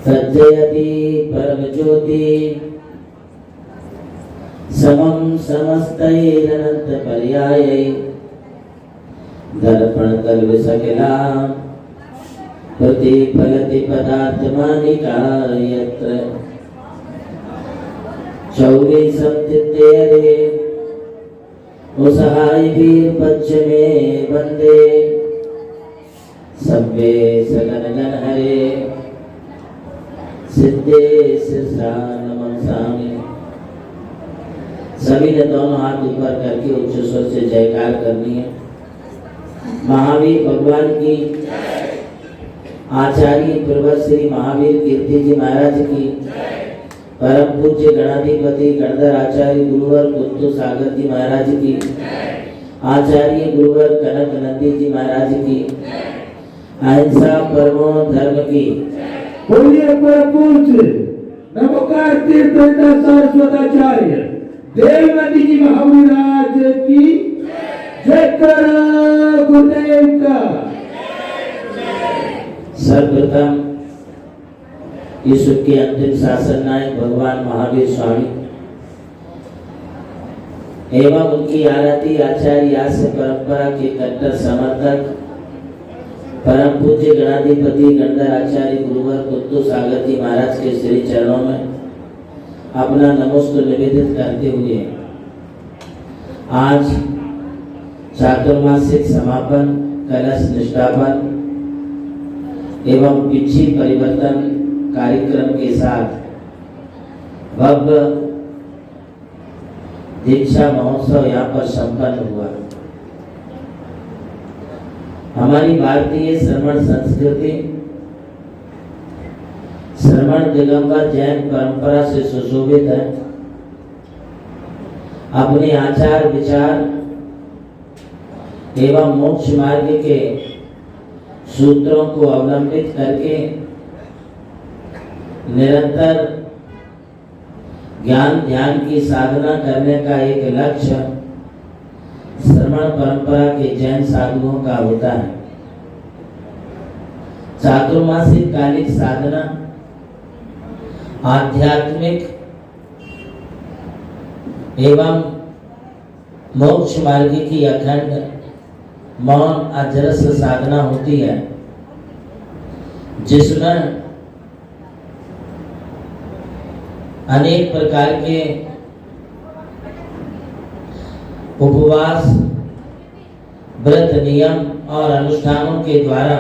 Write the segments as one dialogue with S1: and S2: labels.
S1: सज्जयति परमज्योति समं समस्तैरनंत पर्यायै दर्पण कल्पसकला प्रतिफलति पदार्थमानिका यत्र चौरी समचित्ते उसहाय वीर पश्चिमे वंदे सब्बे सगन गण हरे सिद्धे सिरसा नमस्कामि। सभी ने दोनों हाथ ऊपर करके उच्च स्वर से जयकार करनी है। महावीर भगवान की, आचार्य प्रवर श्री महावीर कीर्ति जी महाराज की, परम पूज्य गणाधिपति गणधर आचार्य गुरुवर कुत्तु सागर जी महाराज की, आचार्य गुरुवर कनक नंदी जी महाराज की, अहिंसा परमो धर्म की,
S2: बोलिए परम पूज्य नमोकार तीर्थंकर सरस्वताचार्य देवनंदी जी महाराज की जय करो गुरुदेव का।
S1: सर्वप्रथम विश्व के अंतिम शासन नायक भगवान महावीर स्वामी एवं उनकी आराध्य आचार्य आस्य परंपरा के कट्टर समर्थक परम पूज्य गणाधिपति गणधर आचार्य गुरुवर कुत्तु सागर जी महाराज के श्री चरणों में अपना नमस्कार निवेदित करते हुए आज चातुर्मासिक समापन कलश निष्ठापन एवं पिछी परिवर्तन कार्यक्रम के साथ भव्य दीक्षा महोत्सव यहाँ पर संपन्न हुआ। हमारी भारतीय श्रमण संस्कृति श्रमण दिगंबर जैन परंपरा से सुशोभित है। अपने आचार विचार एवं मोक्ष मार्ग के सूत्रों को अवलंबित करके निरंतर ज्ञान ध्यान की साधना करने का एक लक्ष्य श्रमण परंपरा के जैन साधुओं का होता है। चातुर्मासिक कालिक साधना आध्यात्मिक एवं मोक्ष मार्ग की अखंड मौन अजरस साधना होती है, जिसमें अनेक प्रकार के उपवास व्रत नियम और अनुष्ठानों के द्वारा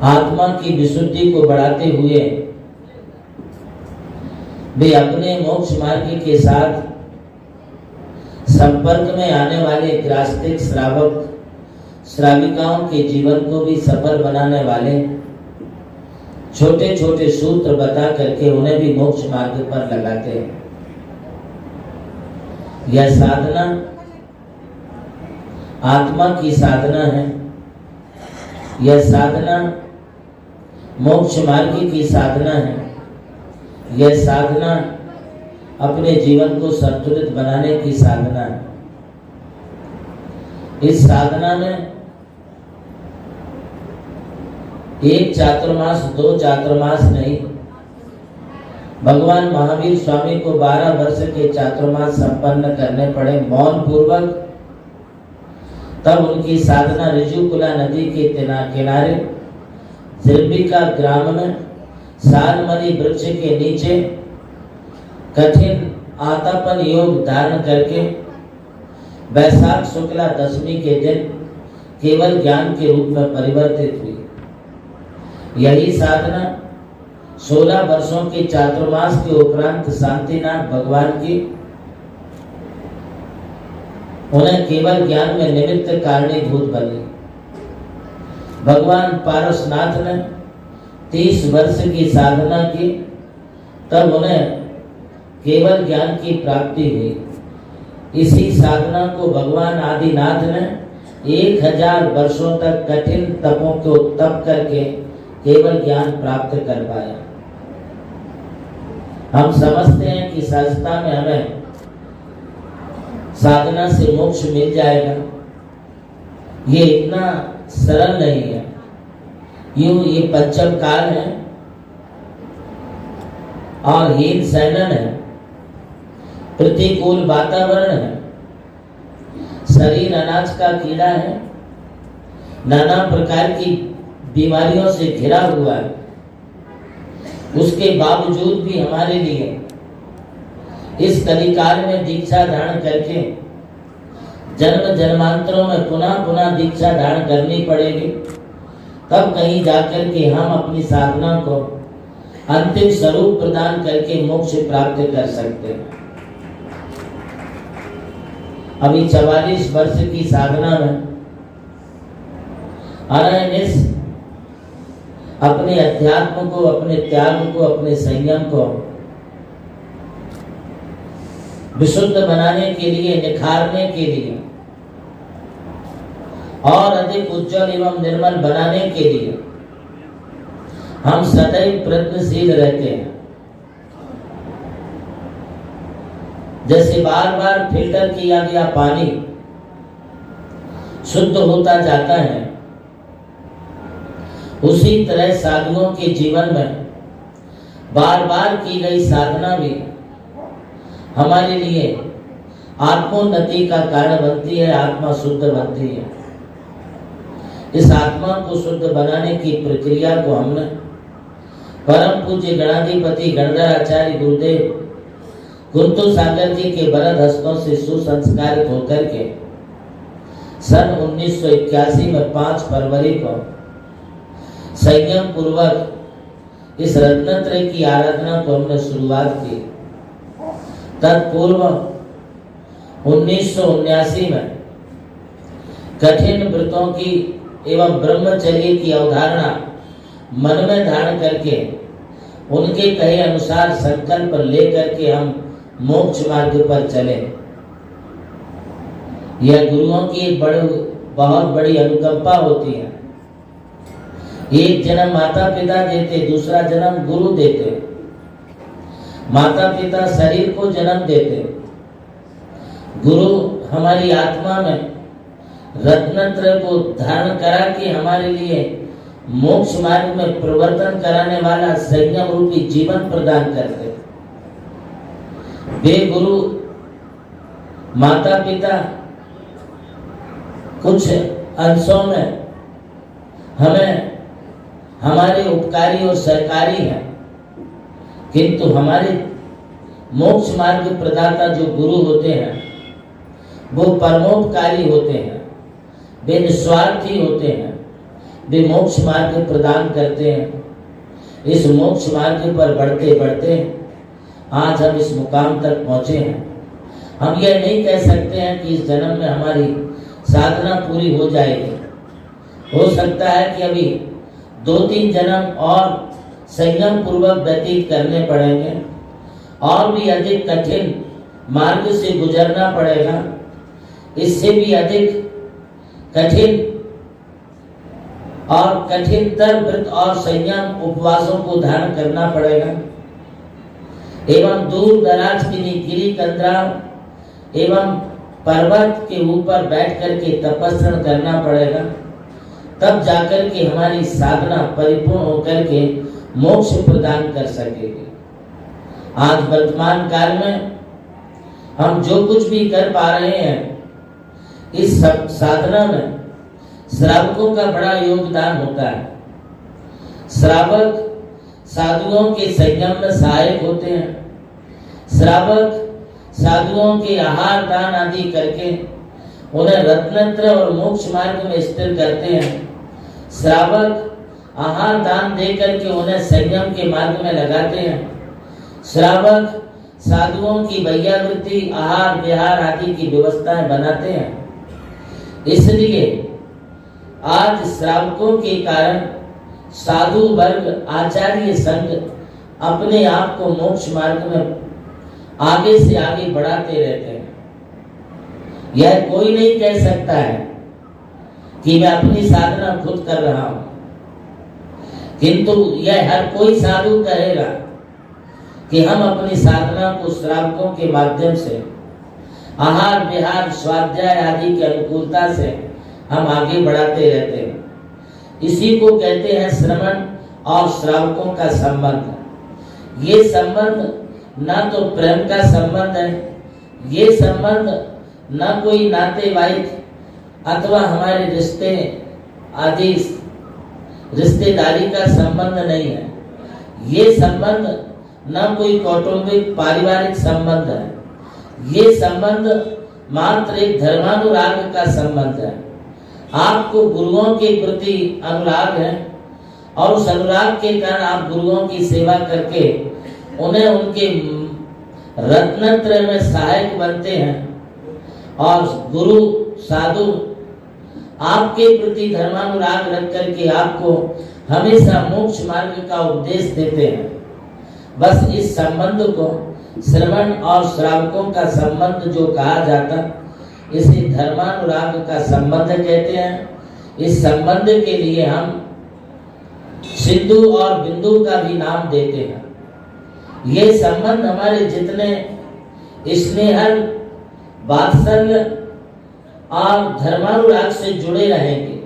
S1: आत्मा की विशुद्धि को बढ़ाते हुए वे अपने मोक्ष मार्ग के साथ संपर्क में आने वाले ग्रास्तिक श्रावक श्राविकाओं के जीवन को भी सफल बनाने वाले छोटे छोटे सूत्र बता करके उन्हें भी मोक्ष मार्ग पर लगाते हैं। यह साधना आत्मा की साधना है। यह साधना मोक्ष मार्ग की साधना है। यह साधना अपने जीवन को संतुलित बनाने की साधना है। इस साधना में एक चातुर्मास दो चातुर्मास नहीं, भगवान महावीर स्वामी को 12 वर्ष के चातुर्मास संपन्न करने पड़े मौन पूर्वक। तब उनकी साधना ऋजुकुला नदी के किनारे त्रिंबिका ग्राम में सालमनी वृक्ष के नीचे कठिन आतापन योग धारण करके वैशाख शुक्ला दशमी के दिन केवल ज्ञान के रूप में परिवर्तित हुई। यही साधना 16 वर्षों के चातुर्मास के उपरांत शांतिनाथ भगवान की उन्हें केवल ज्ञान में निमित्त कारणीभूत बनी। भगवान पारसनाथ ने 30 वर्ष की साधना की, तब उन्हें केवल ज्ञान की प्राप्ति हुई। इसी साधना को भगवान आदिनाथ ने 1000 वर्षों तक कठिन तपों को तप करके केवल ज्ञान प्राप्त कर पाया। हम समझते हैं कि सहजता में हमें साधना से मोक्ष मिल जाएगा। ये इतना सरल नहीं है। यूं ये पंचम काल है और हीन सैनन है, प्रतिकूल वातावरण है, शरीर अनाज का कीड़ा है, नाना प्रकार की बीमारियों से घिरा हुआ है। उसके बावजूद भी हमारे लिए इस कलिकाल में दीक्षा धारण करके जन्म जन्मांतरों में पुनः पुनः दीक्षा धारण करनी पड़ेगी, तब कहीं जाकर के हम अपनी साधना को अंतिम स्वरूप प्रदान करके मोक्ष प्राप्त कर सकते हैं। अभी 44 वर्ष की साधना में अनायास अपने अध्यात्म को, अपने त्याग को, अपने संयम को विशुद्ध बनाने के लिए, निखारने के लिए और अधिक उज्जवल एवं निर्मल बनाने के लिए हम सदैव प्रयत्नशील रहते हैं। जैसे बार बार फिल्टर किया गया पानी शुद्ध होता जाता है, उसी तरह साधुओं के जीवन में बार बार की गई साधना भी हमारे लिए आत्मोन्नति का कारण बनती है, आत्मा शुद्ध बनती है। इस आत्मा को शुद्ध बनाने की प्रक्रिया को हमने परम पूज्य गणाधिपति गणधर आचार्य गुरुदेव कुंतु सागर जी के वरद हस्तों से सुसंस्कारित होकर के सन 1981 में 5 फरवरी को संयम पूर्वक इस रत्नत्रय की आराधना को हमने शुरुआत की। तत्पूर्व 1979 में कठिन व्रतों की एवं ब्रह्मचर्य की अवधारणा मन में धारण करके उनके कहे अनुसार संकल्प लेकर के हम मोक्ष मार्ग पर चले। यह गुरुओं की एक बहुत बड़ी अनुकंपा होती है। एक जन्म माता पिता देते, दूसरा जन्म गुरु देते। माता पिता शरीर को जन्म देते, गुरु हमारी आत्मा में रत्नत्रय को धारण करा के हमारे लिए मोक्ष मार्ग में प्रवर्तन कराने वाला संयम रूपी जीवन प्रदान करते। वे गुरु माता पिता कुछ अंशों में हमें हमारे उपकारी और सहकारी हैं, किंतु हमारे मोक्ष मार्ग प्रदाता जो गुरु होते हैं वो परमोपकारी होते हैं, वे निस्वार्थी होते हैं, वे मोक्ष मार्ग प्रदान करते हैं। इस मोक्ष मार्ग पर बढ़ते बढ़ते आज हम इस मुकाम तक पहुंचे हैं। हम यह नहीं कह सकते हैं कि इस जन्म में हमारी साधना पूरी हो जाएगी। हो सकता है कि अभी 2-3 जन्म और संयम पूर्वक व्यतीत करने पड़ेंगे और भी अधिक कठिन मार्ग से गुजरना पड़ेगा। इससे भी अधिक कठिन और कठिनतर व्रत और संयम उपवासों को धारण करना पड़ेगा एवं दूर दराज की गिरी कंदराव एवं पर्वत के ऊपर बैठ करके तपस्या करना पड़ेगा। तब जाकर के हमारी साधना परिपूर्ण होकर के मोक्ष प्रदान कर सकेगी। आज वर्तमान काल में हम जो कुछ भी कर पा रहे हैं, इस सब साधना में श्रावकों का बड़ा योगदान होता है। श्रावक साधुओं के संयम में सहायक होते हैं। श्रावक साधुओं के आहार दान आदि करके उन्हें रत्नत्र और मोक्ष मार्ग में स्थिर करते हैं। श्रावक आहार दान दे करके उन्हें संयम के मार्ग में लगाते हैं। श्रावक साधुओं की वैयावृत्ति, आहार विहार आदि की व्यवस्थाएं बनाते हैं। इसलिए आज श्रावकों के कारण साधु वर्ग, आचार्य संघ अपने आप को मोक्ष मार्ग में आगे से आगे बढ़ाते रहते हैं। यह कोई नहीं कह सकता है कि मैं अपनी साधना खुद कर रहा हूं, किंतु यह हर कोई साधु कहेगा कि हम अपनी साधना को श्रावकों के माध्यम से आहार विहार स्वाध्याय आदि की अनुकूलता से हम आगे बढ़ाते रहते हैं। इसी को कहते हैं श्रवण और श्रावकों का संबंध। ये संबंध ना तो प्रेम का संबंध है, ये संबंध ना कोई नातेवाईक अथवा हमारे रिश्ते आदि रिश्तेदारी का संबंध नहीं है। ये संबंध ना कोई कौटुंबिक पारिवारिक संबंध है। ये संबंध मात्र एक धर्मानुराग का संबंध है। आपको गुरुओं के प्रति अनुराग है और उस अनुराग के कारण आप गुरुओं की सेवा करके उन्हें उनके रत्नत्रय में सहायक बनते हैं और गुरु साधु आपके प्रति धर्मानुराग रख करके आपको हमेशा मोक्ष मार्ग का उपदेश देते हैं। बस इस संबंध को श्रवण और श्रावकों का संबंध जो कहा जाता, इसे धर्मानुराग का संबंध कहते हैं। इस संबंध के लिए हम सिंधु और बिंदु का भी नाम देते हैं। ये संबंध हमारे जितने स्नेहल, वात्सल्य और धर्मानुराग से जुड़े रहेंगे,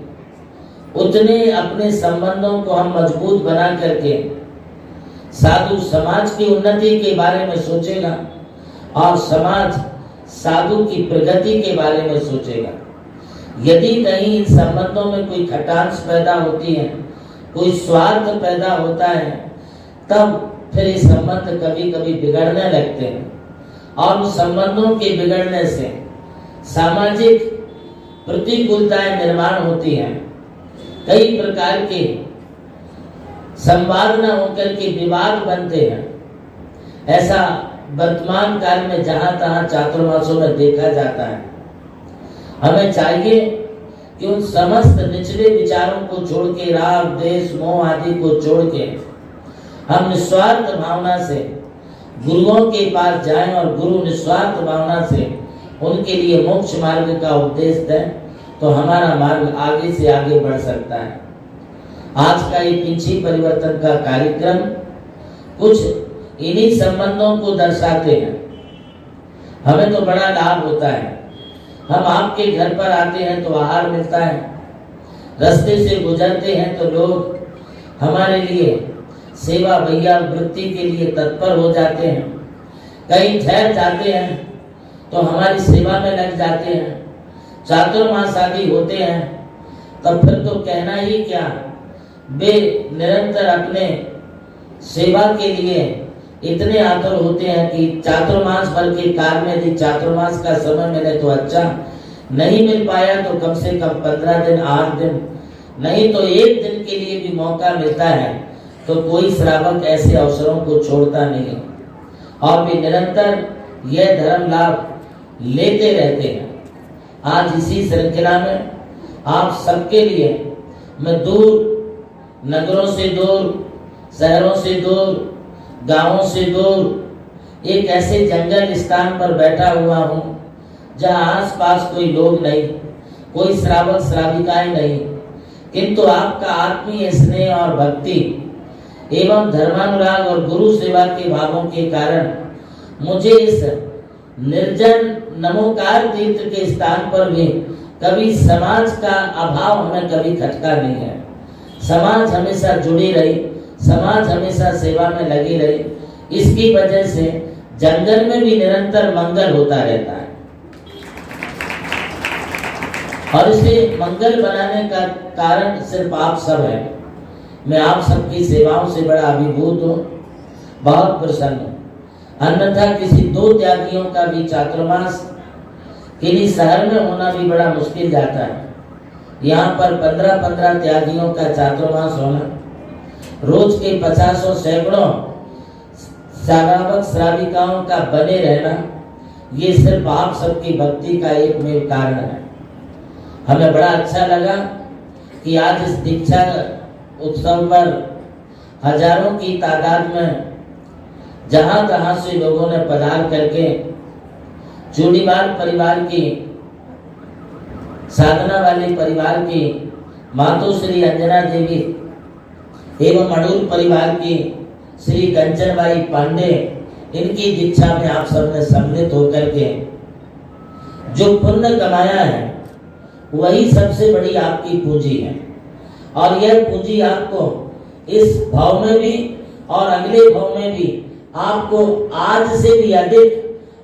S1: उतने अपने संबंधों को हम मजबूत बना करके साधु समाज की उन्नति के बारे में सोचेगा और समाज साधु की प्रगति के बारे में सोचेगा। यदि कहीं इन संबंधों में कोई खटांश पैदा होती है, कोई स्वार्थ पैदा होता है, तब फिर ये संबंध कभी कभी बिगड़ने लगते हैं और उन संबंधों के बिगड़ने से सामाजिक प्रतिकूलताएं निर्माण होती हैं। कई प्रकार के संवाद न होकर के विवाद बनते हैं। ऐसा वर्तमान काल में जहां तहां चातुर्मासों में देखा जाता है। हमें चाहिए कि उन समस्त निचले विचारों को छोड़ के, राग द्वेष मोह आदि को छोड़ के हम निस्वार्थ भावना से गुरुओं के पास जाएं और गुरु निस्वार्थ भावना से उनके लिए मोक्ष मार्ग का उपदेश दें, तो हमारा मार्ग आगे से आगे बढ़ सकता है। आज का ये पिंची परिवर्तन का कार्यक्रम कुछ इन्हीं संबंधों को दर्शाते हैं। हमें तो बड़ा लाभ होता है। हम आपके घर पर आते हैं तो आहार मिलता है, रास्ते से गुजरते हैं तो लोग हमारे लिए सेवा भैया वृत्ति के लिए तत्पर हो जाते हैं। कहीं ठहर जाते हैं तो हमारी सेवा में लग जाते हैं। चातुर्मास आदि होते हैं तब फिर तो कहना ही क्या, वे निरंतर अपने सेवा के लिए इतने आतुर होते हैं कि चातुर्मास भर के काल में यदि चातुर्मास का समय मिले तो अच्छा, नहीं मिल पाया तो कम से कम 15 दिन 8 दिन, नहीं तो 1 दिन के लिए भी मौका मिलता है तो कोई श्रावक ऐसे अवसरों को छोड़ता नहीं और भी निरंतर यह धर्म लाभ लेते रहते हैं। आज इसी श्रृंखला में आप सबके लिए मैं दूर, नगरों से दूर, शहरों से दूर, गांवों से दूर एक ऐसे जंगल स्थान पर बैठा हुआ हूँ जहाँ आसपास कोई लोग नहीं, कोई श्रावक श्राविकाएं नहीं, किंतु आपका आत्मीय स्नेह और भक्ति एवं धर्मानुराग और गुरु सेवा के भावों के कारण मुझे इस निर्जन नमोकार तीर्थ के स्थान पर भी कभी समाज का अभाव हमें कभी खटका नहीं है। समाज हमेशा जुड़ी रही, समाज हमेशा सेवा में लगी रही, इसकी वजह से जंगल में भी निरंतर मंगल होता रहता है। और इसे मंगल बनाने का कारण सिर्फ आप सब हैं। मैं आप सबकी सेवाओं से बड़ा अभिभूत हूँ, बहुत प्रसन्न हूँ। अन्यथा किसी 2 त्यागियों का भी चातुर्मास किसी शहर में होना भी बड़ा मुश्किल जाता है। यहाँ पर 15-15 त्यागियों का चातुर्मास होना, रोज के 50 सैकड़ों श्रावक श्राविकाओं का बने रहना, ये सिर्फ आप सबकी भक्ति का एकमेव कारण है। हमें बड़ा अच्छा लगा कि आज इस दीक्षा उत्सव पर हजारों की तादाद में जहां तहां से लोगों ने पधार करके चूड़ीवाल परिवार की, साधना वाले परिवार की मातोश्री अंजना देवी एवं अड़ूर परिवार की श्री कंचनबाई पांडे, इनकी दीक्षा में आप सबने सम्मिलित होकर के जो पुण्य कमाया है वही सबसे बड़ी आपकी पूंजी है। और यह पूंजी आपको इस भाव में भी और अगले भाव में भी आपको आज से भी अधिक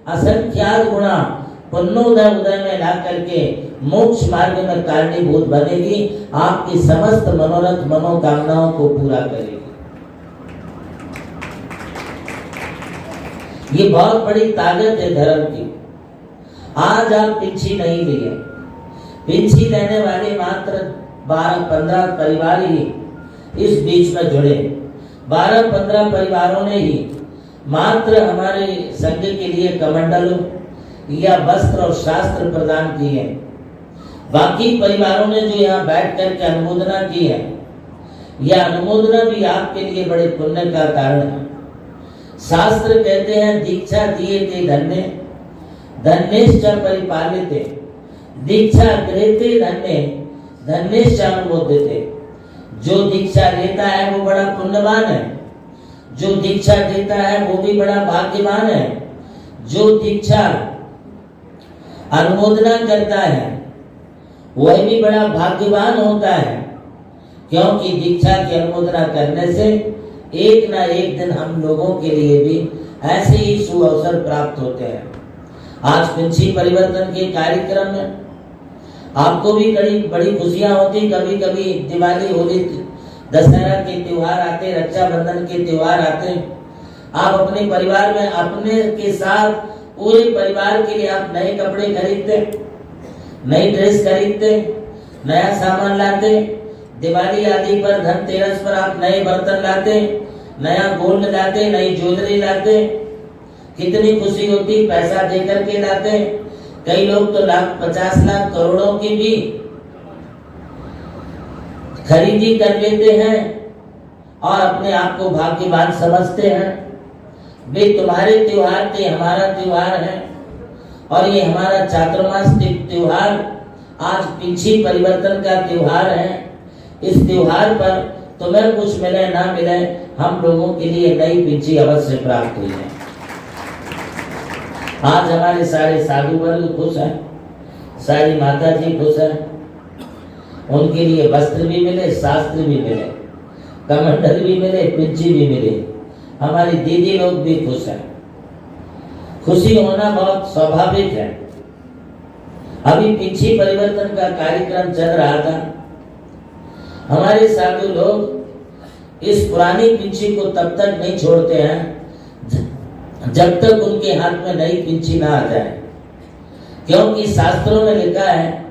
S1: असंख्यात गुणा पुण्योदय उदय में ला करके मोक्ष मार्ग में कारणीभूत बनेगी, आपकी समस्त मनोरथ मनोकामनाओं को पूरा करेगी। ये बहुत बड़ी ताकत है धर्म की। आज आप पिंची नहीं लिए, पिंची लेने वाले मात्र 12-15 परिवार ही इस बीच में जुड़े। 12-15 परिवारों ने ही मात्र हमारे संघ के लिए कमंडल या वस्त्र और शास्त्र प्रदान किए। बाकी परिवारों ने जो यहाँ बैठ करके अनुमोदना की है, यह अनुमोदना भी आपके लिए बड़े पुण्य का कारण है। शास्त्र कहते हैं दीक्षा दिए ते धन्य धन्यश्च परिपालिते, दीक्षा गृहीते धन्य धन्यश्च अनुमोदिते। जो दीक्षा लेता है वो बड़ा पुण्यवान है, जो दीक्षा देता है वो भी बड़ा भाग्यवान है, जो दीक्षा अनुमोदना करता है वह भी बड़ा भाग्यवान होता है, क्योंकि दीक्षा की अनुमोदना करने से एक ना एक दिन हम लोगों के लिए भी ऐसे ही शुभ अवसर प्राप्त होते हैं। आज पिंची परिवर्तन के कार्यक्रम में आपको भी बड़ी खुशियां होती। कभी कभी दिवाली, होली, दशहरा के त्योहार आते, रक्षाबंधन के त्योहार आते, आप अपने परिवार में अपने के साथ पूरे परिवार के लिए आप नए कपड़े खरीदते, नई ड्रेस खरीदते, नया सामान लाते। दिवाली आदि पर, धनतेरस पर आप नए बर्तन लाते, नया गोल्ड लाते, नई ज्वेलरी लाते। कितनी खुशी होती, पैसा देकर के लाते। कई लोग तो 50 लाख करोड़ों की भी खरीदी कर लेते हैं और अपने आप को भाग्यवान समझते हैं। वे तुम्हारे त्योहार थे, हमारा त्योहार है, और ये हमारा चातुर्मास त्योहार आज पिंची परिवर्तन का त्योहार है। इस त्योहार पर तुम्हें कुछ मिले ना मिले, हम लोगों के लिए नई पिंची अवश्य प्राप्त हुई है। आज हमारे सारे साधु वर्ग खुश हैं, सारी माता जी खुश हैं, उनके लिए वस्त्र भी मिले, शास्त्र भी मिले, कमंडल भी मिले, पिंची भी मिले। हमारी दीदी लोग भी खुश हैं। खुशी होना बहुत स्वाभाविक है। अभी पिंची परिवर्तन का कार्यक्रम चल रहा था। हमारे साधु लोग इस पुरानी पिंची को तब तक नहीं छोड़ते हैं जब तक उनके हाथ में नई पिंची ना आ जाए, क्योंकि शास्त्रों में लिखा है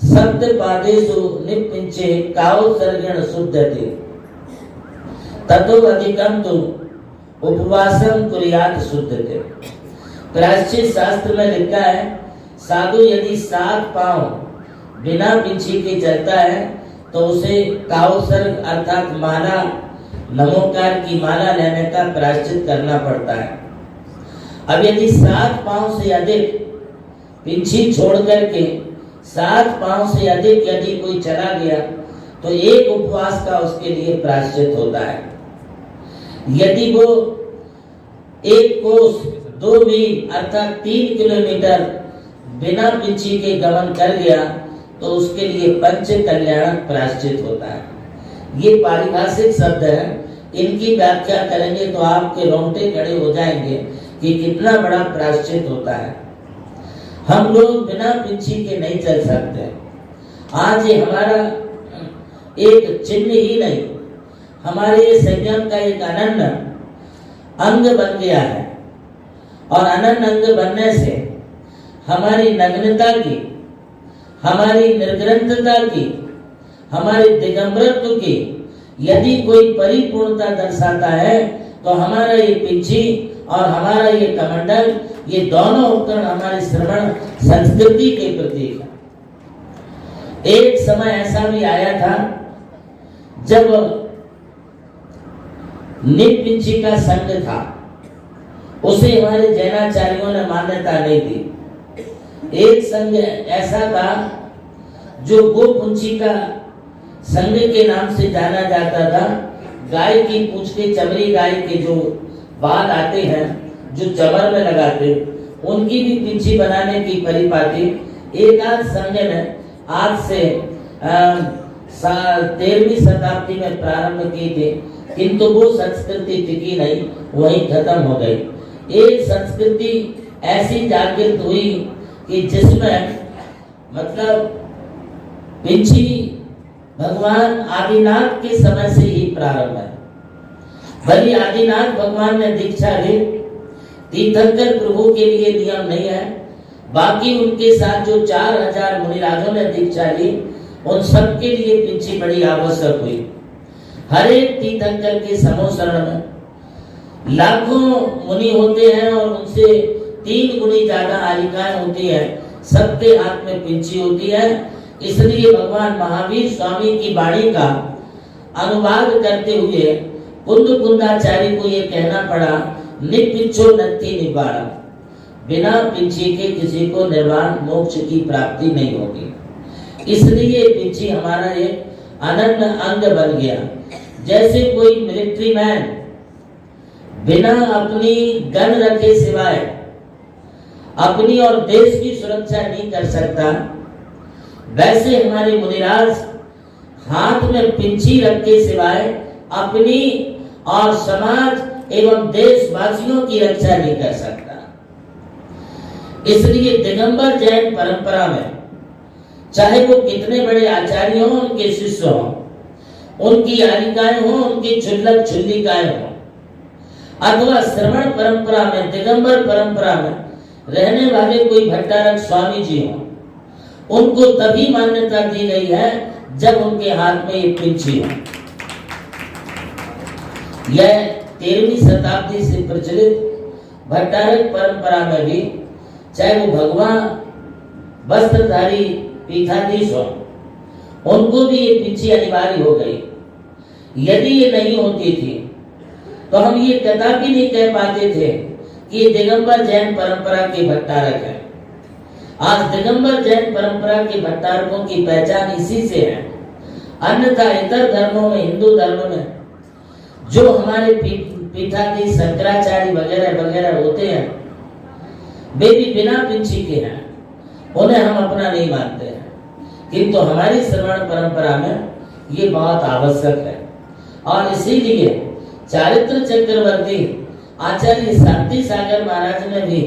S1: सत्य पादेषु निपिंचे काउ सर्गण शुद्धते ततो अधिकम तु उपवासम कुर्यात शुद्धते। प्रायश्चित शास्त्र में लिखा है साधु यदि 7 पांव बिना पिंची के चलता है तो उसे काउसर्ग अर्थात माला, नमोकार की माला लेने का प्रायश्चित करना पड़ता है। अब यदि 7 पांव से अधिक पिंची छोड़ करके 7 पांव से अधिक यदि कोई चला गया तो एक उपवास का उसके लिए प्रायश्चित होता है। यदि वो 1 कोस 2 मील अर्थात 3 किलोमीटर बिना पिंची के गमन कर गया तो उसके लिए पंच कल्याण प्रायश्चित होता है। ये पारिभाषिक शब्द है, इनकी व्याख्या करेंगे तो आपके रोंगटे खड़े हो जाएंगे कि कितना बड़ा प्रायश्चित होता है। हम लोग बिना पिंची के नहीं चल सकते। आज ये हमारा एक चिन्ह ही नहीं, हमारे संयम का एक अनन्य अंग बन गया है, और अनन्य अंग बनने से हमारी नग्नता की, हमारी निर्ग्रंथता की, हमारे दिगंबरत्व की यदि कोई परिपूर्णता दर्शाता है तो हमारा ये पिंची और हमारा ये कमंडल, ये दोनों उपकरण हमारे श्रवण संस्कृति के प्रतीक है। एक समय ऐसा भी आया था जब निपिंची का संघ था, उसे हमारे जैनाचार्यों ने मान्यता नहीं दी। एक संघ ऐसा था जो गोपुंची का संघ के नाम से जाना जाता था। गाय की पूंछ के, चमड़ी गाय के जो बाल आते हैं जो चमर में लगाते, उनकी भी पिंची बनाने की परिपाटी एक आध संघ ने आज से 13वीं शताब्दी में प्रारंभ की थी, किंतु वो संस्कृति टिकी नहीं, वही खत्म हो गई। एक संस्कृति ऐसी जागृत हुई कि जिसमें मतलब पिंची भगवान आदिनाथ के समय से ही प्रारंभ है। भले आदिनाथ भगवान ने दीक्षा ली, तीर्थंकर प्रभु के लिए नियम नहीं है, बाकी उनके साथ जो 4000 मुनिराजों ने दीक्षा ली, उन सब के लिए पिंची बड़ी आवश्यक हुई। हर एक तीर्थंकर के समोसरण में लाखों मुनि होते हैं और उनसे 3 गुनी ज्यादा आलिकाएं होती है, सबके हाथ में पिंची होती है। इसलिए भगवान महावीर स्वामी की वाणी का अनुवाद करते हुए कुंद कुंदाचार्य को ये कहना पड़ा, निपिंचो नत्थी निवाड़ा, बिना पिंची के किसी को निर्वाण मोक्ष की प्राप्ति नहीं होगी। इसलिए पिंची हमारा एक अनन्य अंग बन गया। जैसे कोई मिलिट्री मैन बिना अपनी गन रखे सिवाय अपनी और देश की सुरक्षा नहीं कर सकता, वैसे हमारे मुनिराज हाथ में पिंची रखे सिवाय अपनी और समाज एवं देशवासियों की रक्षा नहीं कर सकता। इसलिए दिगंबर जैन परंपरा में चाहे वो कितने बड़े आचार्य हों, उनके शिष्य हों, उनकी आलिकाएं हों, उनकी छुल्लक छुल्लिकाएं हों, अथवा श्रवण परंपरा में, दिगंबर परंपरा में रहने वाले कोई भट्टारक स्वामी जी हों, उनको तभी मान्यता दी गई है जब उनके हाथ में ये पिंची हो। यह 13वीं शताब्दी से प्रचलित भट्टारक परंपरा में भी चाहे वो भगवान वस्त्रधारी पीठाधीश हो, उनको भी ये पिंची अनिवार्य हो गई। यदि ये नहीं होती थी तो हम ये कदापि नहीं कह पाते थे कि ये दिगंबर जैन परंपरा के भट्टारक है। आज दिगंबर जैन परंपरा के भट्टारकों की पहचान इसी से है। अन्यथा इतर धर्मों में, हिंदू धर्म में जो हमारे पीठाधीश शंकराचार्य वगैरह वगैरह होते हैं, वे भी बिना पिंची के हैं, उन्हें हम अपना नहीं मानते हैं। किंतु हमारी श्रवण परंपरा में ये बहुत आवश्यक है। और इसीलिए चारित्र चक्रवर्ती आचार्य शांति सागर महाराज ने भी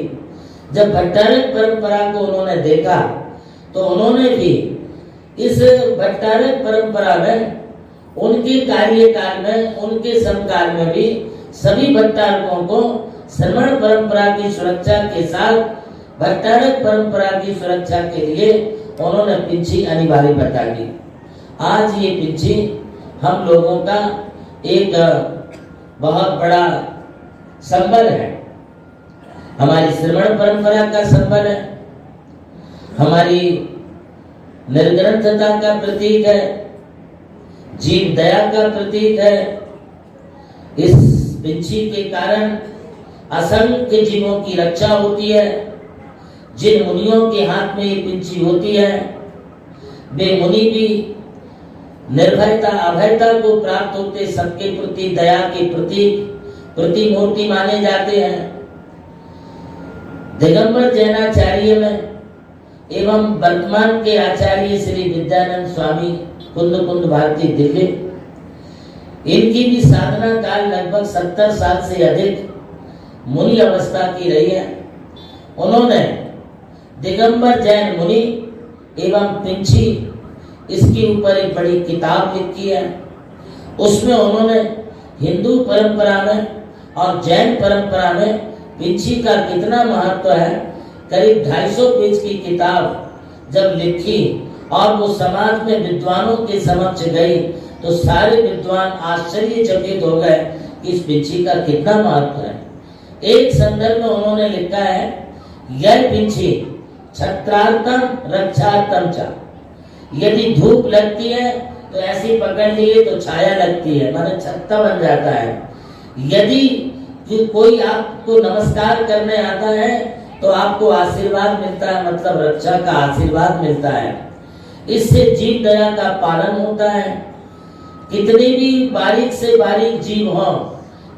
S1: जब भट्टारक परंपरा को उन्होंने देखा तो उन्होंने भी इस भट्टारक परंपरा में उनके कार्यकाल में, उनके समकाल में भी सभी भट्टारकों को श्रवण परंपरा की सुरक्षा के साथ भट्टारक परंपरा की सुरक्षा के लिए उन्होंने पिंची अनिवार्य बता दी। आज ये पिंची हम लोगों का एक बहुत बड़ा संबल है, हमारी श्रवण परंपरा का संबल है, हमारी निर्ग्रंथता का प्रतीक है, जीव दया का प्रतीक है। इस पिंची के कारण असंख्य जीवों की रक्षा होती है। जिन मुनियों के हाथ में ये पिंची होती है, वे मुनि भी निर्भयता अभयता को प्राप्त होते, सबके प्रति दया के प्रतीक प्रतिमूर्ति माने जाते हैं। दिगंबर जैनाचार्य में एवं वर्तमान के आचार्य श्री विद्यानंद स्वामी कुंद कुंद भारती दिल्ली, इनकी भी साधना काल लगभग 70 साल से अधिक मुनि अवस्था की रही है। उन्होंने दिगंबर जैन मुनि एवं पिंची, इसके ऊपर एक बड़ी किताब लिखी है। उसमें उन्होंने हिंदू परंपरा में और जैन परंपरा में पिंची का कितना महत्व है, करीब 250 पेज की किताब जब लिखी और वो समाज में विद्वानों के समक्ष गई तो सारे विद्वान आश्चर्यचकित हो गए कि इस पिंची का कितना महत्व है। एक संदर्भ में उन्होंने लिखा है, यह पिंची छत्रार्थम रक्षार्थम च, यदि धूप लगती है तो ऐसी पकड़ लिए तो छाया लगती है, माने छत्ता बन जाता है। यदि कोई आपको नमस्कार करने आता है तो आपको आशीर्वाद मिलता है, मतलब रक्षा का आशीर्वाद मिलता है। इससे जीव दया का पालन होता है। कितने भी बारीक से बारीक जीव हों,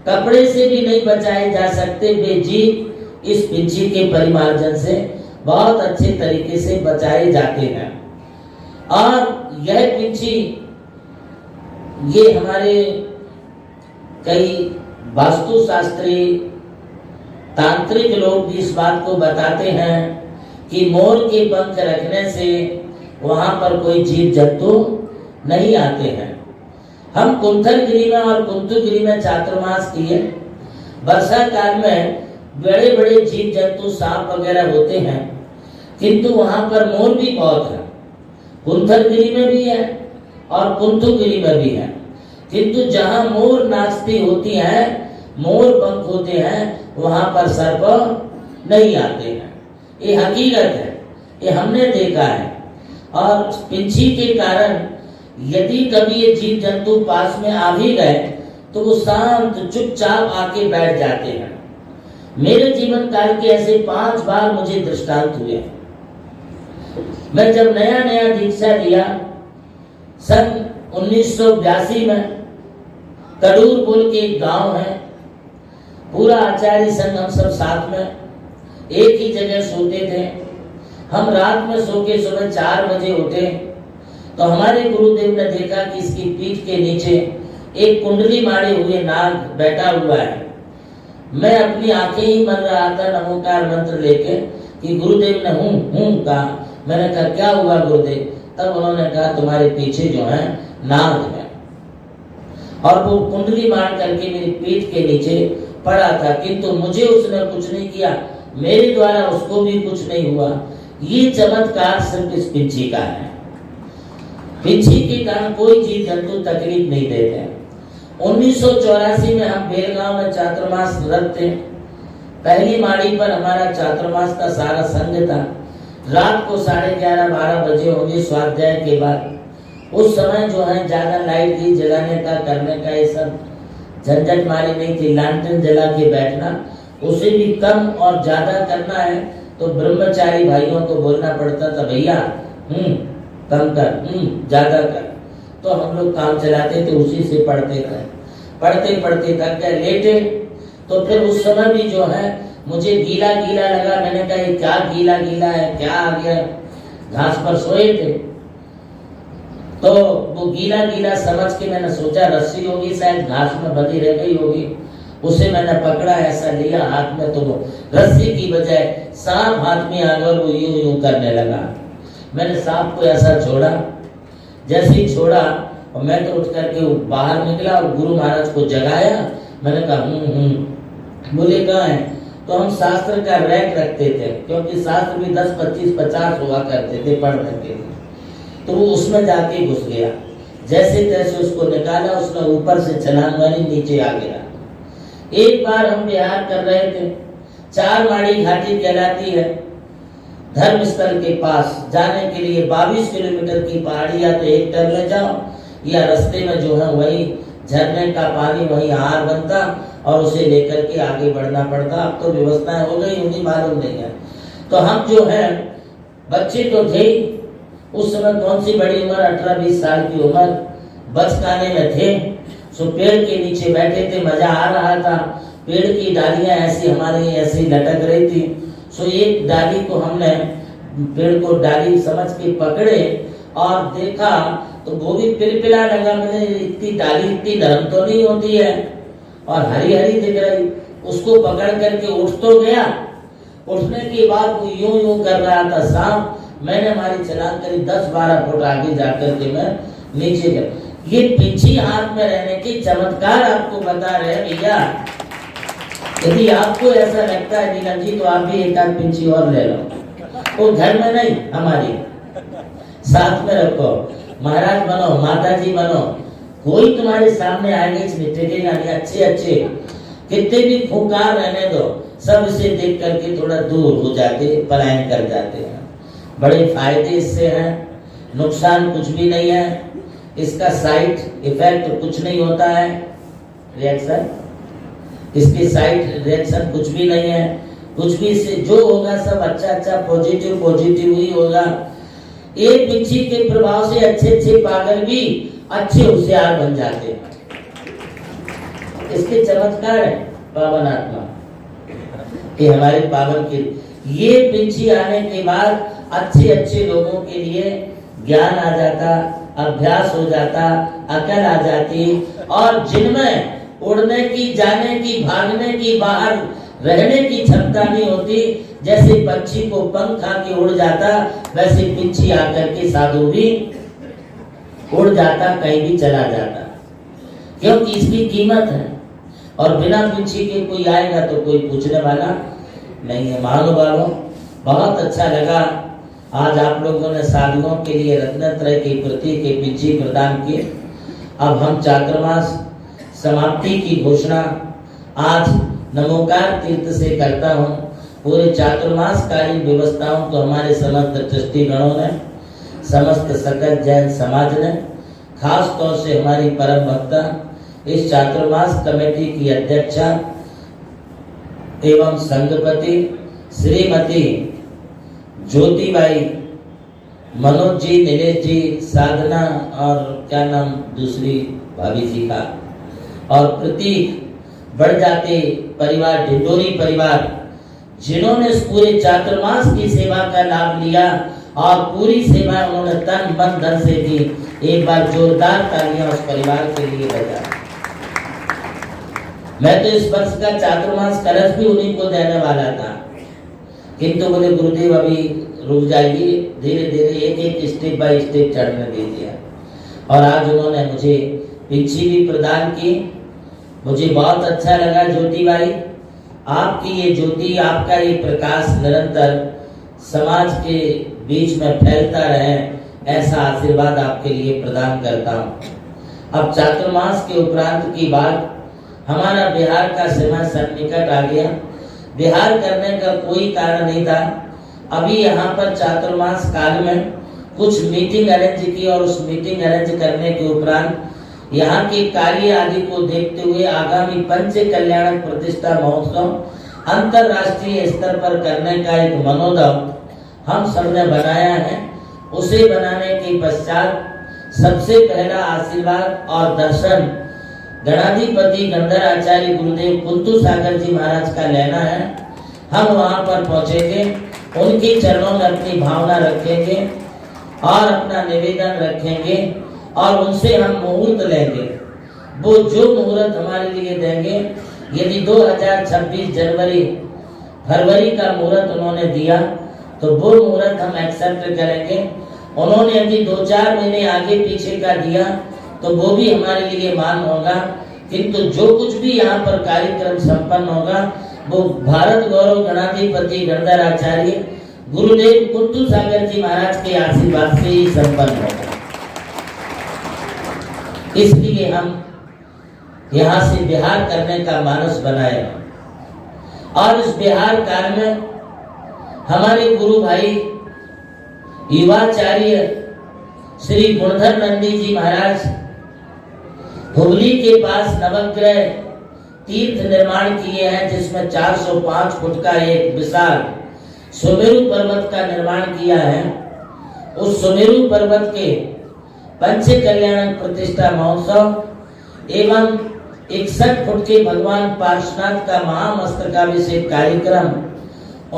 S1: कपड़े से भी नहीं बचाए जा सकते, वे जीव इस पिंची के परिमार्जन से बहुत अच्छे तरीके से बचाए जाते हैं। और यह पिंची ये हमारे कई वास्तुशास्त्री तांत्रिक लोग भी इस बात को बताते हैं कि मोर के पंख रखने से वहां पर कोई जीव जंतु नहीं आते हैं। हम कुंथलगिरी में और कुंतुगिरी में चातुर्मास किए। वर्षा काल में बड़े बड़े जीव जंतु सांप वगैरह होते हैं, किंतु वहां पर मोर भी बहुत है। कुंथलगिरी में भी है और कुंतुगिरी में भी है, किंतु जहां मोर नाचती होती है, मोर पंख होते हैं, वहां पर सर्प नहीं आते हैं। ये हकीकत है, ये हमने देखा है। और पिंछी के कारण यदि कभी ये जीव जंतु पास में आ भी गए तो वो शांत चुपचाप आके बैठ जाते हैं। मेरे जीवन काल के ऐसे 5 बार मुझे दृष्टांत हुए। मैं जब नया नया दीक्षा लिया सन 1982 में, तड़ूर बोल के एक गांव है, पूरा आचार्य संघ हम सब साथ में एक ही जगह सोते थे। हम रात में सो के सुबह 4 बजे उठे तो हमारे गुरुदेव ने देखा कि इसकी पीठ के नीचे एक कुंडली मारे हुए नाग बैठा हुआ है। मैं अपनी आंखें ही मन रहा था नमोकार मंत्र लेके कि गुरुदेव ने हूं कहा। मैंने कहा क्या हुआ गुरुदेव? तब उन्होंने कहा तुम्हारे पीछे जो है नाग है। और वो कुंडली मार करके मेरी पीठ के नीचे पड़ा था, किंतु मुझे उसने कुछ नहीं किया, मेरे द्वारा उसको भी कुछ नहीं हुआ। ये चमत्कार सिर्फ इस पिंछी का है। पिंछी के कारण कोई जीव जंतु तकलीफ नहीं देते। 1984 में हम बेलगांव में चातुर्मास रखते। पहली माड़ी पर हमारा चातुर्मास का सारा संघ था। रात को 11:30-12 बजे होंगे स्वाध्याय के बाद। उस समय जो है ज्यादा लाइट की जलाने का करने का ये सब झंझट मारी नहीं थी। लालटेन जला के बैठना, उसे भी कम और ज्यादा करना है तो ब्रह्मचारी भाइयों को बोलना पड़ता था, भैया कम कर, ज्यादा कर। तो हम लोग काम चलाते थे, उसी से पढ़ते थे। पढ़ते पढ़ते थक गए, लेटे। तो फिर उस समय भी जो है मुझे गीला गीला लगा। मैंने कहा ये क्या गीला गीला है, क्या आ गया? घास पर सोए थे तो वो गीला गीला समझ के मैंने सोचा रस्सी होगी, शायद घास में बंधी रह गई होगी। उसे मैंने पकड़ा, ऐसा लिया हाथ में, तो वो रस्सी की बजाय सांप हाथ में आ गया। वो यूं यूं करने लगा। मैंने सांप को ऐसा छोड़ा, जैसे ही छोड़ा और मैं तो उठ करके बाहर निकला और गुरु महाराज को जगाया। मैंने कहा बोले कहाँ है? तो हम शास्त्र का रैक रखते थे, क्योंकि शास्त्र भी 10, 25, 50 हुआ करते थे पढ़ने के लिए। तो वो उसमें जाके घुस गया। जैसे तैसे उसको निकाला, उसने ऊपर से छलांग मारी, नीचे आ गया। एक बार हम बिहार कर रहे थे, 4 माड़ी घाटी कहलाती है, धर्मस्थल के पास जाने के लिए 22 किलोमीटर की पहाड़ी। या तो एक टर्न में जाओ या रास्ते में जो है वही झरने का पानी वही आहार बनता और उसे लेकर के आगे बढ़ना पड़ता। अब तो व्यवस्थाएं हो गई, उन्हीं मालूम नहीं है। तो हम जो है बच्चे तो थे उस समय, कौन सी बड़ी उम्र, 18-20 साल की उम्र, बचकाने में थे। सो पेड़ के नीचे बैठे थे, मजा आ रहा था। पेड़ की डालियां ऐसी हमारे ऐसी लटक रही थी। सो एक डाली को हमने, पेड़ को डाली समझ के पकड़े और देखा तो वो भी पिलपिला लगा। मैंने इतनी डाली इतनी नरम तो नहीं होती है और हरी हरी दिख रही। उसको पकड़ करके उठ तो गया। उठने के बाद वो यूं यूं कर रहा था सांप। मैंने हमारी छलांग करी, 10-12 फुट आगे जाकर के मैं नीचे गया। ये पिंछी हाथ में रहने के चमत्कार आपको बता रहे हैं भैया। यदि आपको ऐसा लगता है नीलम जी, तो आप भी एक आध पिंछी और ले लो। वो घर में नहीं, हमारी साथ में रखो। महाराज बनो, माता जी बनो, कोई तुम्हारे सामने आगे टिकेगा नहीं। अच्छे अच्छे कितने भी फुकार रहने दो, सब इसे देख करके थोड़ा दूर हो जाते, पलायन कर जाते हैं। बड़े फायदे इससे हैं, नुकसान कुछ भी नहीं है। इसका साइड इफेक्ट कुछ नहीं होता है, रिएक्शन, इसकी साइड रिएक्शन कुछ भी नहीं है। कुछ भी इससे जो होगा सब अच्छा अच्छा पॉजिटिव ही होगा। एक पिंछी के प्रभाव से अच्छे अच्छे पागल भी अच्छे होशियार बन जाते हैं। इसके चमत्कार है पावन आत्मा कि हमारे पावन के ये पिंछी आने के बाद अच्छे अच्छे लोगों के लिए ज्ञान आ जाता, अभ्यास हो जाता, अकल आ जाती और जिनमें उड़ने की, जाने की, भागने की, बाहर रहने की क्षमता नहीं होती, जैसे पक्षी को पंख आके उड़ जाता, वैसे पिंची आकर के साधु भी उड़ जाता, कहीं भी चला जाता, क्योंकि इसकी कीमत है। और बिना पिंची के कोई आएगा तो कोई पूछने वाला नहीं है। महानुभावों, बहुत अच्छा लगा आज आप लोगों ने साधुओं के लिए रत्नत्रय की प्रतीक के पिंची प्रदान किए। अब हम चातुर्मास समाप्ति की घोषणा आज नमोकार तीर्थ से करता हूँ। पूरे चातुर्मास कालीन व्यवस्थाओं को हमारे समस्त ट्रस्टी गणों ने, समस्त सकल जैन समाज ने, खास तौर से हमारी परम भक्ता इस चातुर्मास कमेटी की अध्यक्षा एवं संघपति श्रीमती ज्योतिबाई, मनोज जी, नीलेश जी, साधना और क्या नाम दूसरी भाभी जी का, और प्रतीक बढ़ जाते परिवार, ढिंडोरी परिवार, जिन्होंने इस पूरे चातुर्मास की सेवा का लाभ लिया और पूरी सेवा उन्होंने तन मन धन से दी। एक बार जोरदार तालियां उस परिवार के लिए बजा। मैं तो इस वर्ष का चातुर्मास कलश भी उन्हीं को देने वाला था, किंतु बोले गुरुदेव अभी रुक जाइए, धीरे धीरे एक एक स्टेप बाय स्टेप चढ़ने दीजिए। और आज उन्होंने मुझे पिंची भी प्रदान की। मुझे बहुत अच्छा लगा ज्योति भाई, आपकी ये ज्योति, आपका ये प्रकाश निरंतर समाज के बीच में फैलता रहे, ऐसा आशीर्वाद आपके लिए प्रदान करता हूँ। अब चातुर्मास के उपरांत की बात, हमारा बिहार का समय सन्निकट आ गया। बिहार करने का कोई कारण नहीं था। अभी यहाँ पर चातुर्मास काल में कुछ मीटिंग अरेंज की और उस मीटिंग अरेंज करने के उपरांत यहाँ के कार्य आदि को देखते हुए आगामी पंच कल्याणक प्रतिष्ठा महोत्सव अंतरराष्ट्रीय स्तर पर करने का एक मनोदम हम सबने बनाया है। उसे बनाने के पश्चात सबसे पहला आशीर्वाद और दर्शन गणाधिपति गंधर आचार्य गुरुदेव कुंतु सागर जी महाराज का लेना है। हम वहां पर पहुंचेंगे, उनके चरणों में अपनी भावना रखेंगे और अपना निवेदन रखेंगे और उनसे हम मुहूर्त लेंगे। वो जो मुहूर्त हमारे लिए देंगे, यदि 2026 जनवरी फरवरी का मुहूर्त उन्होंने दिया तो वो मुहूर्त हम एक्सेप्ट करेंगे। उन्होंने यदि 2-4 महीने आगे पीछे का दिया तो वो भी हमारे लिए मान होगा, किंतु जो कुछ भी यहाँ पर कार्यक्रम संपन्न होगा वो भारत गौरव गणाधिपति गणधर आचार्य गुरुदेव कुंतु सागर जी महाराज के आशीर्वाद से ही संपन्न होगा। इसलिए हम यहाँ से बिहार करने का मानस बनाए और इस बिहार काल में हमारे गुरु भाई युवाचार्य श्री गुणधर नंदी जी महाराज हुबली के पास नवग्रह तीर्थ निर्माण किए हैं, जिसमें 405 फुट का एक विशाल सुमेरु पर्वत का निर्माण किया है। उस सुमेरु पर्वत के पंच कल्याण प्रतिष्ठा महोत्सव एवं 61 फुट के भगवान पार्श्वनाथ का महामस्तकाभिषेक कार्यक्रम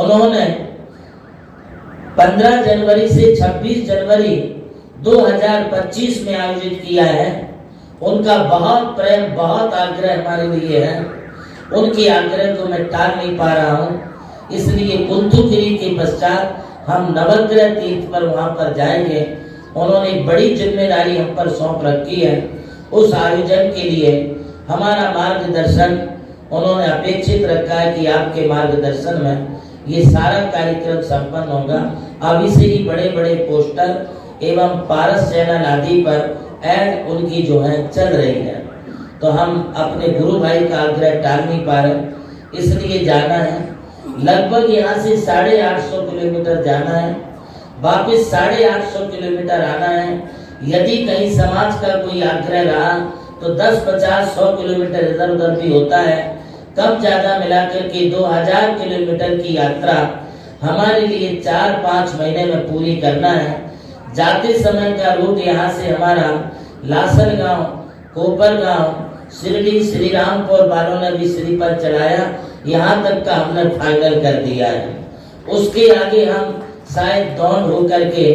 S1: उन्होंने 15 जनवरी से 26 जनवरी 2025 में आयोजित किया है। उनका बहुत प्रेम, बहुत आग्रह हमारे लिए है। उनके आग्रह को मैं टाल नहीं पा रहा हूँ, इसलिए कुंतुगिरी के पश्चात हम नवग्रह तीर्थ पर वहां पर जाएंगे। उन्होंने बड़ी जिम्मेदारी हम पर सौंप रखी है। उस आयोजन के लिए हमारा मार्गदर्शन उन्होंने अपेक्षित रखा है कि आपके मार्गदर्शन में ये सारा कार्यक्रम संपन्न होगा। अभी से ही बड़े बड़े पोस्टर एवं पारस चैनल आदि पर ऐड उनकी जो है चल रही है, तो हम अपने गुरु भाई का आग्रह टाल नहीं पा रहे, इसलिए जाना है। लगभग यहाँ से 850 किलोमीटर जाना है, वापिस 850 किलोमीटर आना है। यदि कहीं समाज का कोई आग्रह रहा तो 10, 50, 100 किलोमीटर इधर उधर भी होता है। कम ज्यादा मिलाकर के 2000 किलोमीटर की यात्रा हमारे लिए 4-5 महीने में पूरी करना है। जाते समय का रूट यहाँ से हमारा लासन गांव, कोपर गांव, शिरडी, श्री रामपुर वालों ने भी श्री पर चढ़ाया, यहाँ तक का हमने फाइनल कर दिया है। उसके आगे हम शायद दौड़ हो करके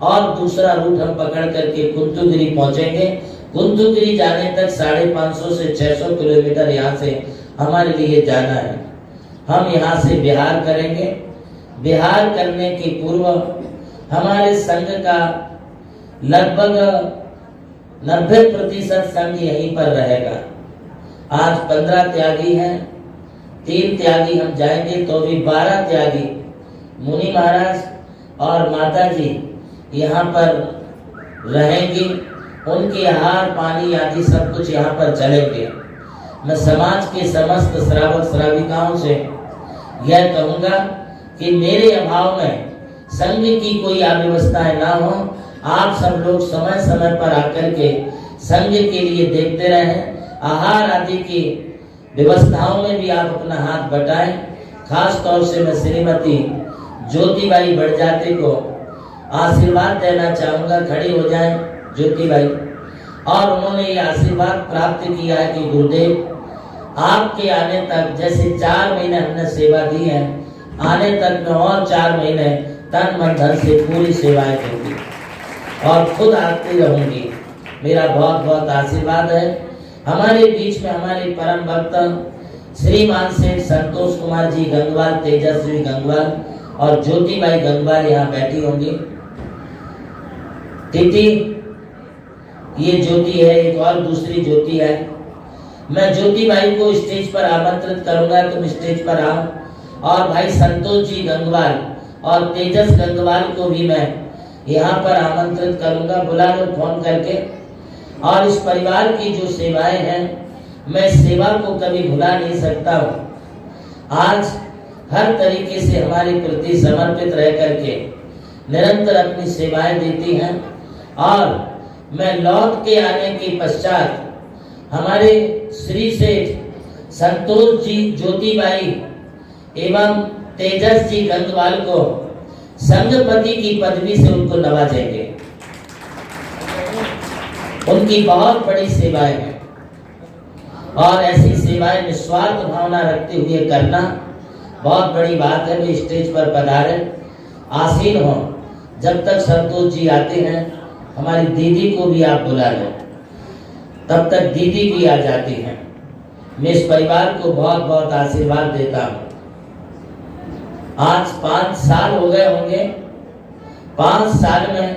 S1: और दूसरा रूट हम पकड़ करके कुंतुगिरी पहुंचेंगे कुंतुगिरी जाने तक 550 से 600 किलोमीटर यहाँ से हमारे लिए जाना है। हम यहाँ से बिहार करेंगे। बिहार करने के पूर्व हमारे संघ का लगभग 90% संघ यहीं पर रहेगा। आज 15 त्यागी हैं, 3 त्यागी हम जाएंगे तो भी 12 त्यागी मुनि महाराज और माता जी यहाँ पर रहेंगी। उनके आहार पानी आदि सब कुछ यहाँ पर चलेंगे। मैं समाज के समस्त श्रावक श्राविकाओं से यह कहूँगा कि मेरे अभाव में संघ की कोई अव्यवस्थाएं ना हो। आप सब लोग समय समय पर आकर के संघ के लिए देखते रहें। आहार आदि की व्यवस्थाओं में भी आप अपना हाथ बटाएं। खास तौर से मैं श्रीमती ज्योतिबाई बड़जाते को आशीर्वाद देना चाहूँगा। खड़ी हो जाएं ज्योतिबाई। और उन्होंने ये आशीर्वाद प्राप्त किया है कि गुरुदेव आपके आने तक, जैसे 4 महीने हमने सेवा दी है, आने तक में और 4 महीने तन मन धन से पूरी सेवाएं दूंगी और खुद आती रहूंगी। मेरा बहुत बहुत आशीर्वाद है। हमारे बीच में हमारे परम भक्त श्रीमान से संतोष कुमार जी गंगवाल, तेजस्वी गंगवाल और ज्योतिबाई गंगवाल यहाँ बैठी होंगी। तिथि ये ज्योति है, एक और दूसरी ज्योति है। मैं ज्योतिबाई को स्टेज पर आमंत्रित करूंगा, तुम स्टेज पर आओ। और भाई संतोष जी गंगवाल और तेजस गंगवाल को भी मैं यहाँ पर आमंत्रित करूंगा, बुला लो फोन करके। और इस परिवार की जो सेवाएं हैं, मैं सेवा को कभी भुला नहीं सकता हूँ। आज हर तरीके से हमारे प्रति समर्पित रह करके निरंतर अपनी सेवाएं देती हैं। और मैं लौट के आने के पश्चात हमारे श्री सेठ संतोष जी ज्योतिबाई एवं तेजस जी गंगवाल को संघपति की पदवी से उनको नवाजेंगे। उनकी बहुत बड़ी सेवाएं हैं और ऐसी सेवाएं निस्वार्थ भावना रखते हुए करना बहुत बड़ी बात है। वे स्टेज पर पधारे, आसीन हो। जब तक संतोष जी आते हैं, हमारी दीदी को भी आप बुला लो, तब तक दीदी भी आ जाती हैं। मैं इस परिवार को बहुत बहुत आशीर्वाद देता हूँ। आज 5 साल हो गए होंगे। 5 साल में